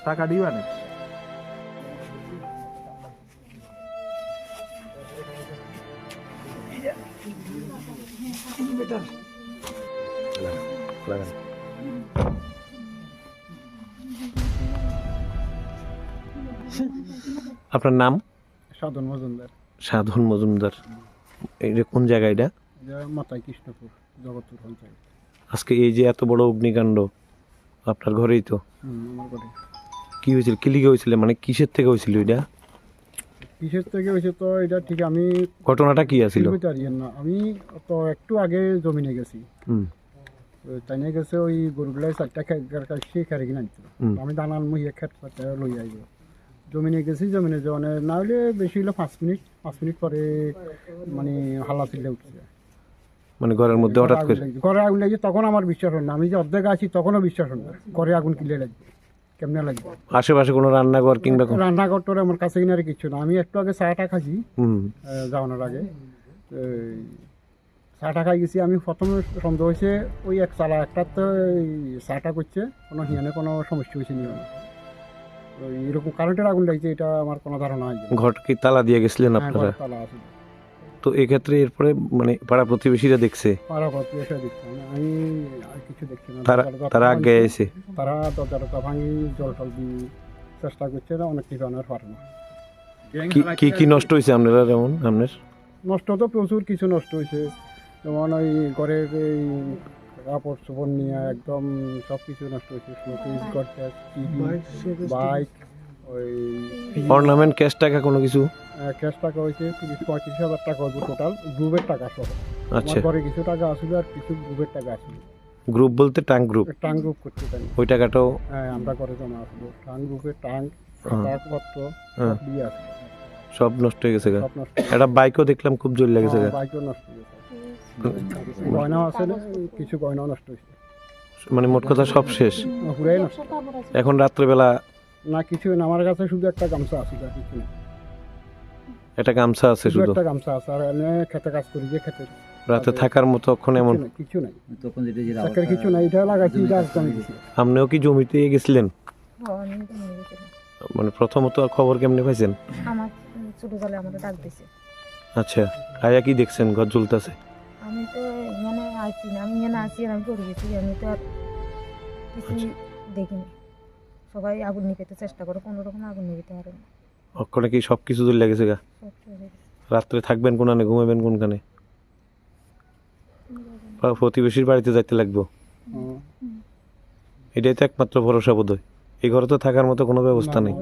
টাকা দিবা না আপনার নাম? সাধন মজুমদার। সাধন মজুমদার। এটা কোন জায়গা? এটা মাতাই কৃষ্ণপুর, জগৎপুর পঞ্চায়েত। আজকে এই যে এত বড় অগ্নিকাণ্ড আপনার ঘরেই তো? আমার ঘরে। কি হয়েছিল? কি লিগে হয়েছিল? মানে কিসের থেকে হয়েছিল এটা? কিসের থেকে হয়েছে তো এটা ঠিক আমি ঘটনাটা কি আছিল? না, আমি তো একটু আগে জমিনে গেছি। তাই নিয়ে গেছে ওই গরুগুলাই 4টা খেয়ে কিনে আনছিল। আমি দানাল মুহিয়ে খেত লই আইব। জমিনে গেছি, জমিনে যাওয়ার না হলে বেশি হলো 5 মিনিট পরে মানে হাল্লা চিল্লে উঠছে। মানে ঘরের মধ্যে হঠাৎ করে ঘরে আগুন লাগছে, তখন আমার বিশ্বাস হল না। আমি যে অর্ধেক আছি তখনও বিশ্বাস হল না ঘরে আগুন কিলে লাগবে, কেমনে লাগবে। আশেপাশে কোনো রান্নাঘর কিংবা রান্নাঘর টোরে আমার কাছে কিনারে কিছু না। আমি একটু আগে চাটা খাইছি যাওয়ানোর আগে। চাটা খাই গেছি। আমি প্রথমে সন্দেহ হয়েছে ওই এক চালা একটা তো চাটা করছে, কোনো হিয়ানে কোনো সমস্যা হয়েছে নি। এরকম কারেন্টের আগুন লাগছে এটা আমার কোনো ধারণা হয়। ঘর কি তালা দিয়ে গেছিলেন আপনারা? তালা আছে। তো এক্ষেত্রে এরপরে মানে পাড়া প্রতিবেশীরা দেখছে? পাড়া প্রতিবেশীরা দেখছে, আমি আর কিছু দেখছি না। তারা আগে এসে তারা দরজা ভাঙি জল টল দিয়ে চেষ্টা করছে না, অনেক কিছু আনার পারে না। কি নষ্ট হয়েছে আপনারা? যেমন আপনার নষ্ট তো প্রচুর কিছু নষ্ট হয়েছে, যেমন ওই ঘরের এই কাপড় চোপড় নিয়ে একদম সব কিছু নষ্ট হয়েছে। শোকেস, গডরেজ, টিভি, বাইক, ওই অর্নামেন্ট, ক্যাশ টাকা কোনো কিছু? ক্যাশ টাকা হয়েছে 30-35 হাজার টাকা হয়েছে টোটাল, গ্রুপের টাকা সহ। আচ্ছা, ঘরে কিছু টাকা আসলে আর কিছু গ্রুপের টাকা আসলে। গ্রুপ বলতে টাঙ্ক গ্রুপ? টাঙ্ক গ্রুপ করতে পারি ওই টাকাটাও? হ্যাঁ, আমরা করে জমা আসলো। টাঙ্ক গ্রুপের টাঙ্ক কাগজপত্র দিয়ে আসলো, সব নষ্ট হয়ে গেছে। সব নষ্ট। একটা বাইকও দেখলাম খুব জোর লেগেছে। বাইকও নষ্ট হয়ে গেছে, গয়নাও আছে, কিছু গয়নাও নষ্ট হয়েছে। মানে মোট কথা সব শেষ, পুরাই নষ্ট। এখন রাত্রেবেলা না কিছু না, আমার কাছে শুধু একটা গামছা আছে, আর কিছু নেই। একটা গামছা আছে শুধু? একটা গামছা আছে, আর এনে খেতে কাজ করি যে খেতে রাতে থাকার মতো এখন এমন কিছু নাই। তখন যেটা কিছু নাই, এটা লাগাইছি, এটা আমি দিছি। আপনিও কি জমিতে গেছিলেন? মানে প্রথমত খবর কেমনে পাইছেন? আমার ছোট ছেলে আমাদের ডাক দিছে। আচ্ছা, আয়া কি দেখছেন? ঘর জ্বলতেছে? আমি তো এখানে আছি না, আমি এখানে আছি আর আমি পড়ে গেছি, আমি তো আর কিছু দেখিনি। সবাই আগুন নিভাতে চেষ্টা করে, কোনো রকম আগুন নিভাতে পারে না। ওখানে কি সব কিছু জ্বলে গেছে গা? রাত্রে থাকবেন কোনখানে, ঘুমাবেন কোনখানে? প্রতিবেশীর বাড়িতে যাইতে লাগবো, এটাই তো একমাত্র ভরসা বোধ হয়। এই ঘরে তো থাকার মতো কোনো ব্যবস্থা নেই।